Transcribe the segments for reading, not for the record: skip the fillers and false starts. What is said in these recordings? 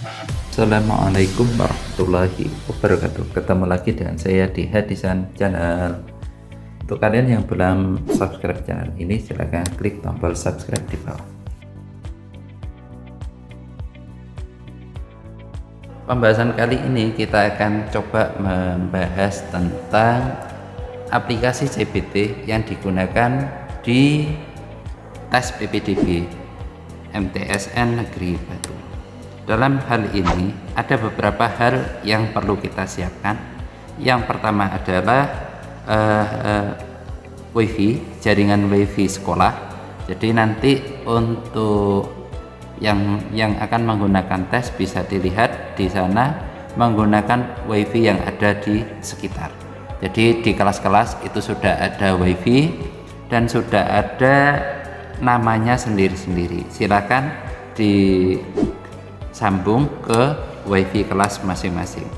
Assalamualaikum warahmatullahi wabarakatuh. Ketemu lagi dengan saya di Hadisan Channel. Untuk kalian yang belum subscribe channel ini, silahkan klik tombol subscribe di bawah. Pembahasan kali ini kita akan coba membahas tentang aplikasi CBT yang digunakan di tes PPDB MTSN Negeri Batu. Dalam hal ini ada beberapa hal yang perlu kita siapkan. Yang pertama adalah WiFi, jaringan WiFi sekolah. Jadi nanti untuk yang akan menggunakan tes bisa dilihat di sana menggunakan WiFi yang ada di sekitar. Jadi di kelas-kelas itu sudah ada WiFi dan sudah ada namanya sendiri-sendiri. Silakan disambung ke WiFi kelas masing-masing.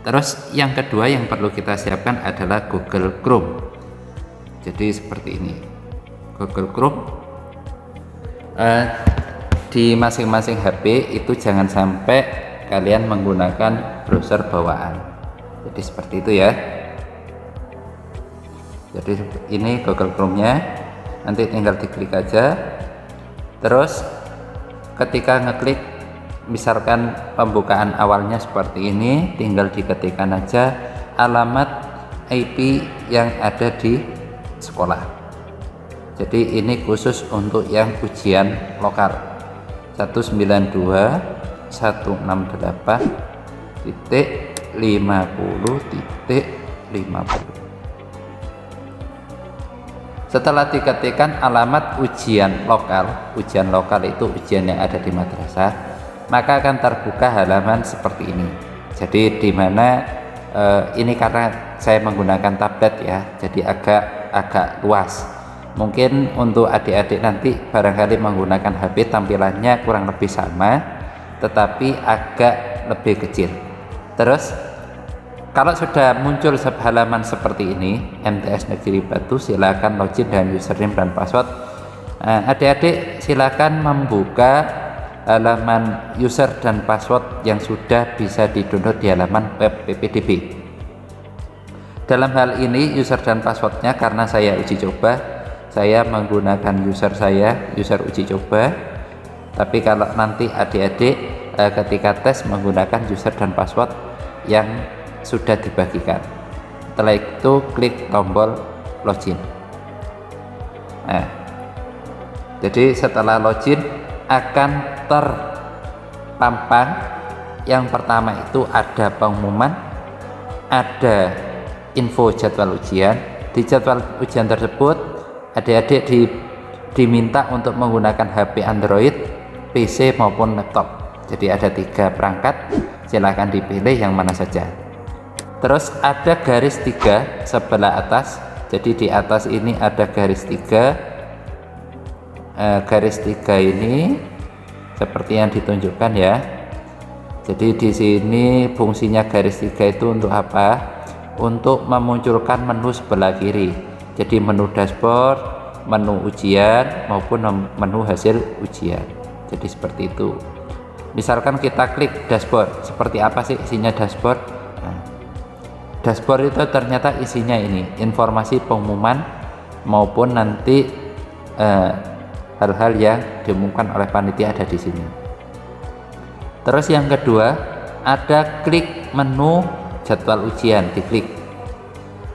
Terus yang kedua yang perlu kita siapkan adalah Google Chrome. Jadi seperti ini, Google Chrome di masing-masing HP itu jangan sampai kalian menggunakan browser bawaan. Jadi seperti itu ya. Jadi ini Google Chrome-nya, nanti tinggal diklik aja. Terus ketika ngeklik, misalkan pembukaan awalnya seperti ini, tinggal diketikkan aja alamat IP yang ada di sekolah. Jadi ini khusus untuk yang ujian lokal 192.168.50.50. Setelah diketikkan alamat ujian lokal itu ujian yang ada di madrasah, maka akan terbuka halaman seperti ini. Jadi di mana ini karena saya menggunakan tablet ya, jadi agak luas. Mungkin untuk adik-adik nanti barangkali menggunakan HP tampilannya kurang lebih sama, tetapi agak lebih kecil. Terus kalau sudah muncul halaman seperti ini, MTS Negeri Batu, silakan login dan username dan password. Adik-adik silakan membuka halaman user dan password yang sudah bisa didownload di halaman web PPDB. Dalam hal ini user dan passwordnya karena saya uji coba, saya menggunakan user uji coba. Tapi kalau nanti adik-adik ketika tes menggunakan user dan password yang sudah dibagikan. Setelah itu klik tombol login. Nah, jadi setelah login akan terpampang yang pertama itu ada pengumuman, ada info jadwal ujian. Di jadwal ujian tersebut adik-adik diminta untuk menggunakan HP Android, PC maupun laptop. Jadi ada 3 perangkat, silahkan dipilih yang mana saja. Terus ada garis 3 sebelah atas. Jadi di atas ini ada garis 3. Garis 3 ini seperti yang ditunjukkan ya. Jadi di sini fungsinya garis 3 itu untuk apa? Untuk memunculkan menu sebelah kiri. Jadi menu dashboard, menu ujian maupun menu hasil ujian. Jadi seperti itu. Misalkan kita klik dashboard, seperti apa sih isinya dashboard? Dashboard itu ternyata isinya ini informasi pengumuman maupun nanti hal-hal yang diumumkan oleh panitia ada di sini. Terus yang kedua ada klik menu jadwal ujian, diklik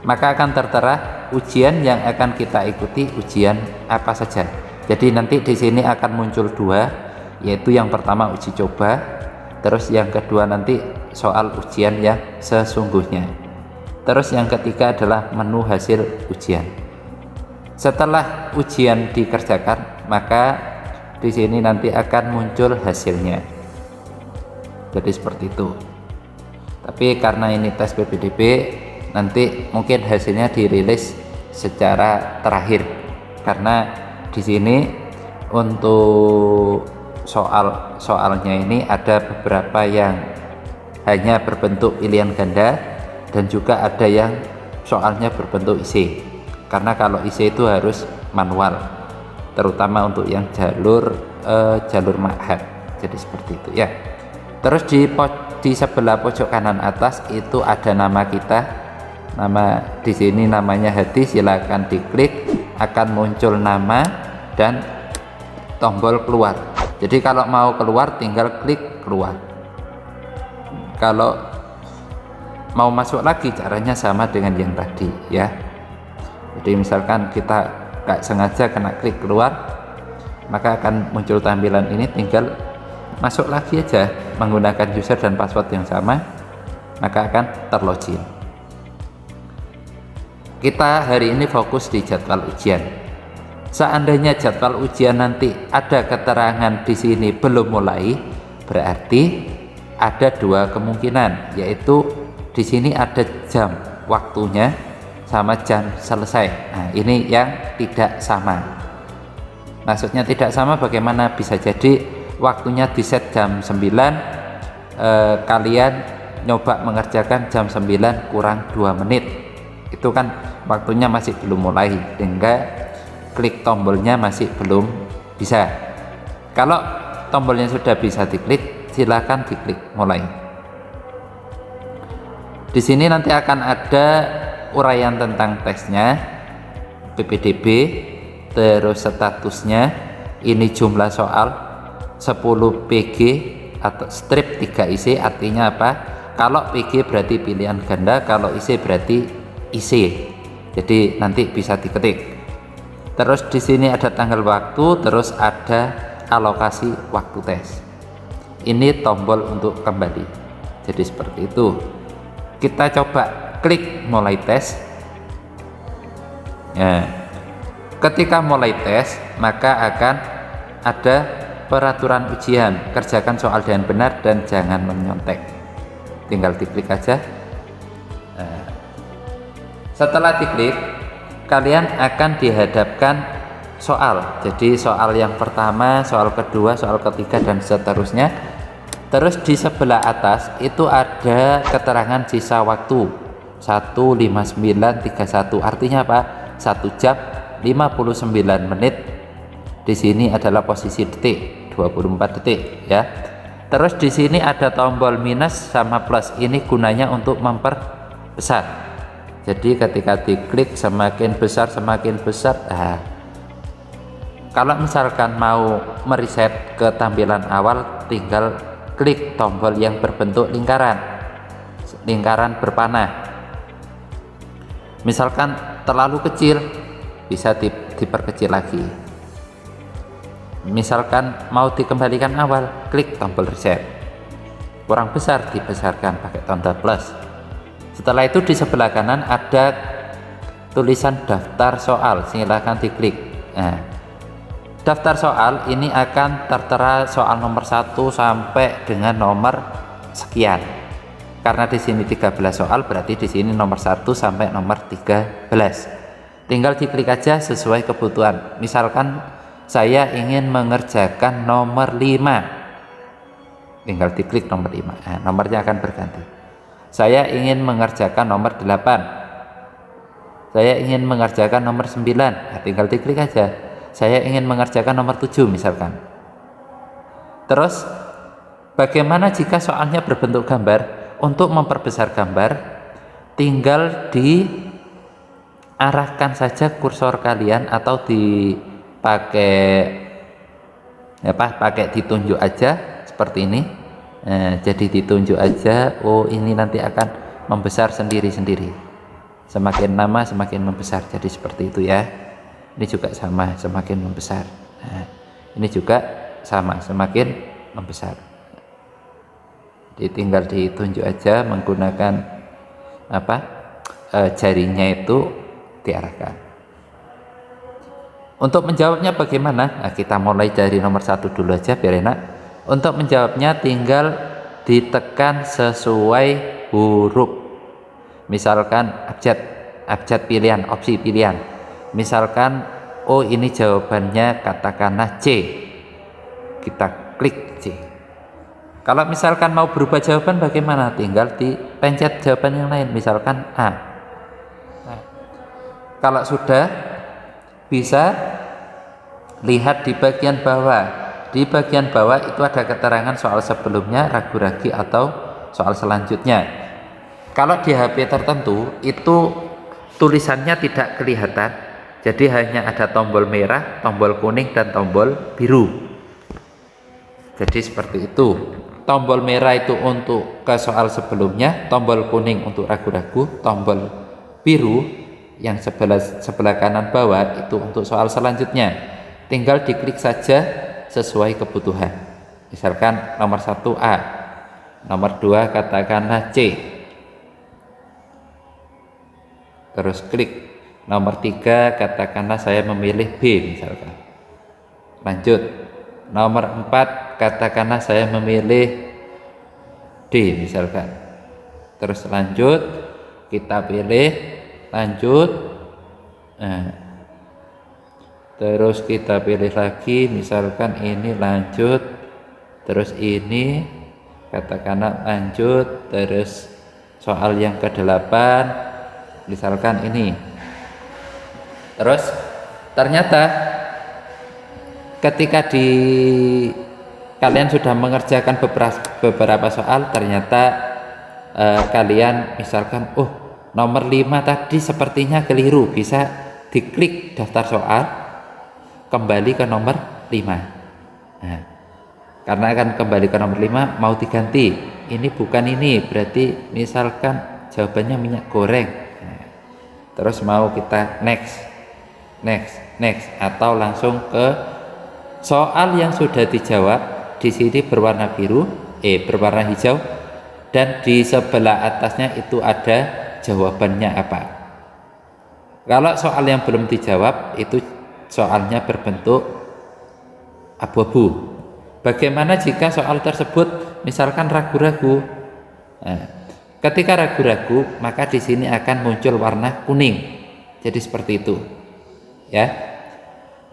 maka akan tertera ujian yang akan kita ikuti, ujian apa saja. Jadi nanti di sini akan muncul 2, yaitu yang pertama uji coba, terus yang kedua nanti soal ujian yang sesungguhnya. Terus yang ketiga adalah menu hasil ujian. Setelah ujian dikerjakan, maka di sini nanti akan muncul hasilnya. Jadi seperti itu. Tapi karena ini tes PPDB, nanti mungkin hasilnya dirilis secara terakhir. Karena di sini untuk soalnya ini ada beberapa yang hanya berbentuk pilihan ganda, dan juga ada yang soalnya berbentuk IC. Karena kalau IC itu harus manual, terutama untuk yang jalur ma'had. Jadi seperti itu ya. Terus di sebelah pojok kanan atas itu ada nama kita, nama di sini namanya hadis, silakan diklik, akan muncul nama dan tombol keluar. Jadi kalau mau keluar tinggal klik keluar, kalau mau masuk lagi caranya sama dengan yang tadi ya. Jadi misalkan kita nggak sengaja kena klik keluar, maka akan muncul tampilan ini, tinggal masuk lagi aja menggunakan user dan password yang sama, maka akan terlogin. Kita hari ini fokus di jadwal ujian. Seandainya jadwal ujian nanti ada keterangan di sini belum mulai, berarti ada dua kemungkinan, yaitu di sini ada jam waktunya sama jam selesai. Nah, ini yang tidak sama. Maksudnya tidak sama bagaimana? Bisa jadi waktunya di set jam 9, kalian nyoba mengerjakan jam 9 kurang 2 menit. Itu kan waktunya masih belum mulai, sehingga klik tombolnya masih belum bisa. Kalau tombolnya sudah bisa diklik, silakan diklik mulai. Di sini nanti akan ada uraian tentang tesnya, PPDB, terus statusnya, ini jumlah soal 10 PG atau strip 3 IC, artinya apa? Kalau PG berarti pilihan ganda, kalau IC berarti IC. Jadi nanti bisa diketik. Terus di sini ada tanggal waktu, terus ada alokasi waktu tes. Ini tombol untuk kembali. Jadi seperti itu. Kita coba klik mulai tes. Nah, ketika mulai tes, maka akan ada peraturan ujian. Kerjakan soal dengan benar dan jangan menyontek. Tinggal diklik aja. Nah, setelah diklik, kalian akan dihadapkan soal. Jadi soal yang pertama, soal kedua, soal ketiga, dan seterusnya. Terus di sebelah atas itu ada keterangan sisa waktu 1:59:31. Artinya apa? 1 jam 59 menit. Di sini adalah posisi detik, 24 detik ya. Terus di sini ada tombol minus sama plus. Ini gunanya untuk memperbesar. Jadi ketika diklik semakin besar. Nah, kalau misalkan mau mereset ke tampilan awal, tinggal klik tombol yang berbentuk lingkaran berpanah. Misalkan terlalu kecil, bisa diperkecil lagi. Misalkan mau dikembalikan awal, klik tombol reset. Kurang besar, dibesarkan pakai tanda plus. Setelah itu di sebelah kanan ada tulisan daftar soal, silahkan diklik. Nah, daftar soal ini akan tertera soal nomor 1 sampai dengan nomor sekian. Karena di sini 13 soal, berarti di sini nomor 1 sampai nomor 13. Tinggal diklik aja sesuai kebutuhan. Misalkan saya ingin mengerjakan nomor 5. Tinggal diklik nomor 5. Nah, nomornya akan berganti. Saya ingin mengerjakan nomor 8. Saya ingin mengerjakan nomor 9. Nah, tinggal diklik aja. Saya ingin mengerjakan nomor 7 misalkan. Terus bagaimana jika soalnya berbentuk gambar? Untuk memperbesar gambar, tinggal diarahkan saja kursor kalian atau pakai ditunjuk aja seperti ini. Nah, jadi ditunjuk aja. Oh, ini nanti akan membesar sendiri-sendiri. Semakin lama semakin membesar. Jadi seperti itu ya. Ini juga sama, semakin membesar. Nah, ini juga sama, semakin membesar. Jadi tinggal ditunjuk aja menggunakan jarinya itu diarahkan. Untuk menjawabnya bagaimana? Nah, kita mulai dari nomor 1 dulu aja biar enak. Untuk menjawabnya tinggal ditekan sesuai huruf. Misalkan abjad pilihan, opsi pilihan. Misalkan, oh ini jawabannya katakanlah C, kita klik C. Kalau misalkan mau berubah jawaban bagaimana? Tinggal dipencet jawaban yang lain, misalkan A. Nah, kalau sudah, bisa lihat di bagian bawah Di bagian bawah itu ada keterangan soal sebelumnya, ragu-ragu atau soal selanjutnya. Kalau di HP tertentu itu tulisannya tidak kelihatan, jadi hanya ada tombol merah, tombol kuning, dan tombol biru. Jadi seperti itu. Tombol merah itu untuk ke soal sebelumnya, tombol kuning untuk ragu-ragu, tombol biru yang sebelah kanan bawah itu untuk soal selanjutnya. Tinggal diklik saja sesuai kebutuhan. Misalkan nomor 1 A, nomor 2 katakanlah C, terus klik. Nomor 3 katakanlah saya memilih B misalkan, lanjut. Nomor 4 katakanlah saya memilih D misalkan, terus lanjut, kita pilih, lanjut. Terus kita pilih lagi, misalkan ini lanjut, terus ini katakanlah lanjut, terus soal yang ke-8 misalkan ini. Terus ternyata ketika kalian sudah mengerjakan beberapa soal, ternyata kalian misalkan nomor 5 tadi sepertinya keliru, bisa diklik daftar soal, kembali ke nomor 5. Nah, karena akan kembali ke nomor 5 mau diganti, ini bukan ini, berarti misalkan jawabannya minyak goreng. Nah, terus mau kita next, atau langsung ke soal yang sudah dijawab. Di sini berwarna biru, berwarna hijau, dan di sebelah atasnya itu ada jawabannya apa. Kalau soal yang belum dijawab itu soalnya berbentuk abu-abu. Bagaimana jika soal tersebut misalkan ragu-ragu? Nah, ketika ragu-ragu maka di sini akan muncul warna kuning. Jadi seperti itu, ya.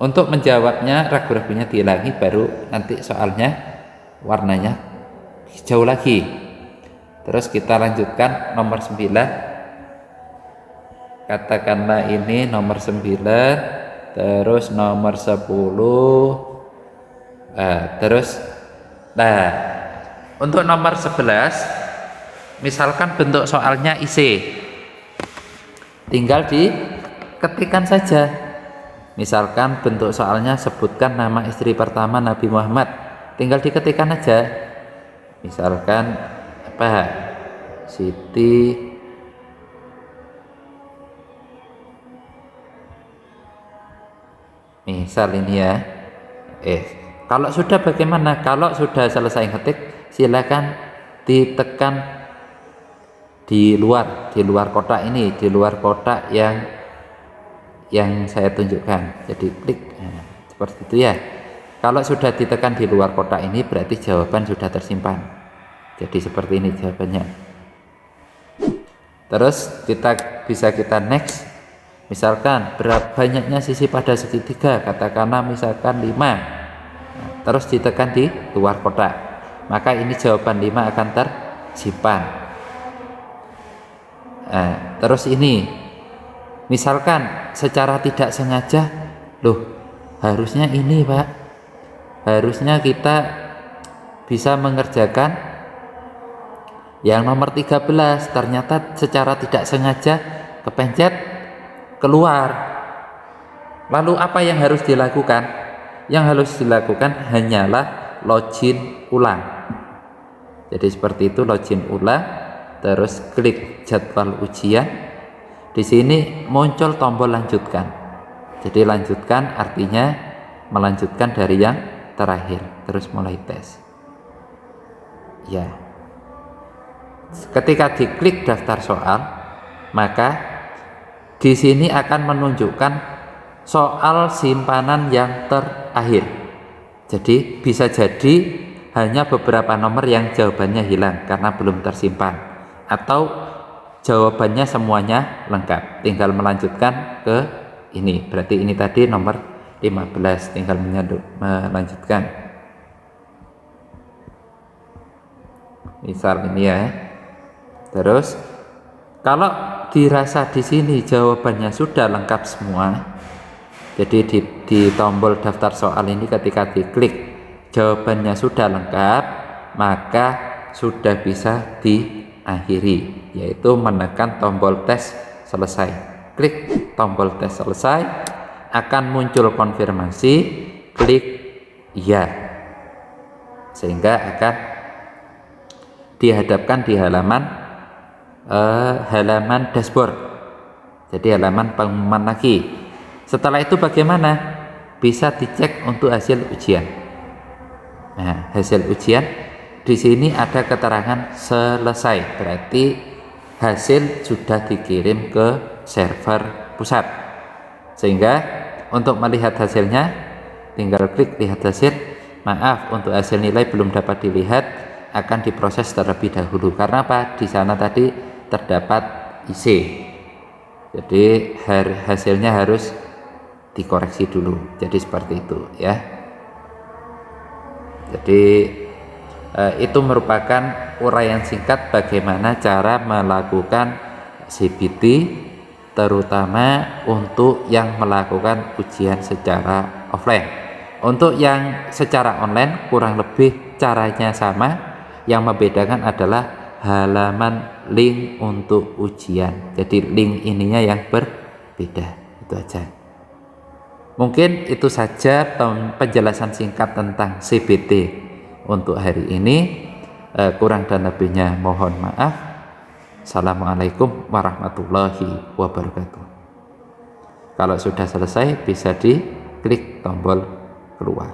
Untuk menjawabnya ragu-ragunya dihilangi, baru nanti soalnya warnanya hijau lagi. Terus kita lanjutkan nomor 9. Katakanlah ini nomor 9. Terus nomor 10, terus untuk nomor 11 misalkan bentuk soalnya IC, tinggal diketikkan saja. Misalkan bentuk soalnya sebutkan nama istri pertama Nabi Muhammad, tinggal diketikkan aja. Misalkan apa, Siti misal ini ya. Kalau sudah bagaimana? Kalau sudah selesai ngetik, silakan ditekan di luar kotak ini, di luar kotak yang saya tunjukkan. Jadi klik, seperti itu ya. Kalau sudah ditekan di luar kotak ini berarti jawaban sudah tersimpan. Jadi seperti ini jawabannya. Terus kita next. Misalkan berapa banyaknya sisi pada segitiga, katakanlah misalkan 5. Terus ditekan di luar kotak, maka ini jawaban 5 akan tersimpan. Terus ini misalkan secara tidak sengaja, harusnya ini Pak, harusnya kita bisa mengerjakan yang nomor 13, ternyata secara tidak sengaja kepencet keluar. Lalu apa yang harus dilakukan? Yang harus dilakukan hanyalah login ulang. Jadi seperti itu, login ulang, terus klik jadwal ujian. Di sini muncul tombol lanjutkan. Jadi lanjutkan artinya melanjutkan dari yang terakhir, terus mulai tes. Ya. Ketika diklik daftar soal, maka di sini akan menunjukkan soal simpanan yang terakhir. Jadi bisa jadi hanya beberapa nomor yang jawabannya hilang karena belum tersimpan, atau jawabannya semuanya lengkap, tinggal melanjutkan ke ini. Berarti ini tadi nomor 15, tinggal melanjutkan. Misal ini ya. Terus kalau dirasa di sini jawabannya sudah lengkap semua, jadi di tombol daftar soal ini ketika diklik jawabannya sudah lengkap, maka sudah bisa diakhiri, yaitu menekan tombol tes selesai. Klik tombol tes selesai, akan muncul konfirmasi, klik ya, sehingga akan dihadapkan di halaman dashboard, jadi halaman pengumuman lagi. Setelah itu bagaimana? Bisa dicek untuk hasil ujian. Nah, hasil ujian di sini ada keterangan selesai, berarti hasil sudah dikirim ke server pusat. Sehingga untuk melihat hasilnya tinggal klik lihat hasil. Maaf, untuk hasil nilai belum dapat dilihat, akan diproses terlebih dahulu. Karena apa? Di sana tadi terdapat IC. Jadi hasilnya harus dikoreksi dulu. Jadi seperti itu ya. Jadi itu merupakan uraian singkat bagaimana cara melakukan CBT, terutama untuk yang melakukan ujian secara offline. Untuk yang secara online kurang lebih caranya sama, yang membedakan adalah halaman link untuk ujian. Jadi link ininya yang berbeda, itu aja. Mungkin itu saja penjelasan singkat tentang CBT untuk hari ini. Kurang dan lebihnya mohon maaf. Assalamualaikum warahmatullahi wabarakatuh. Kalau sudah selesai bisa diklik tombol keluar.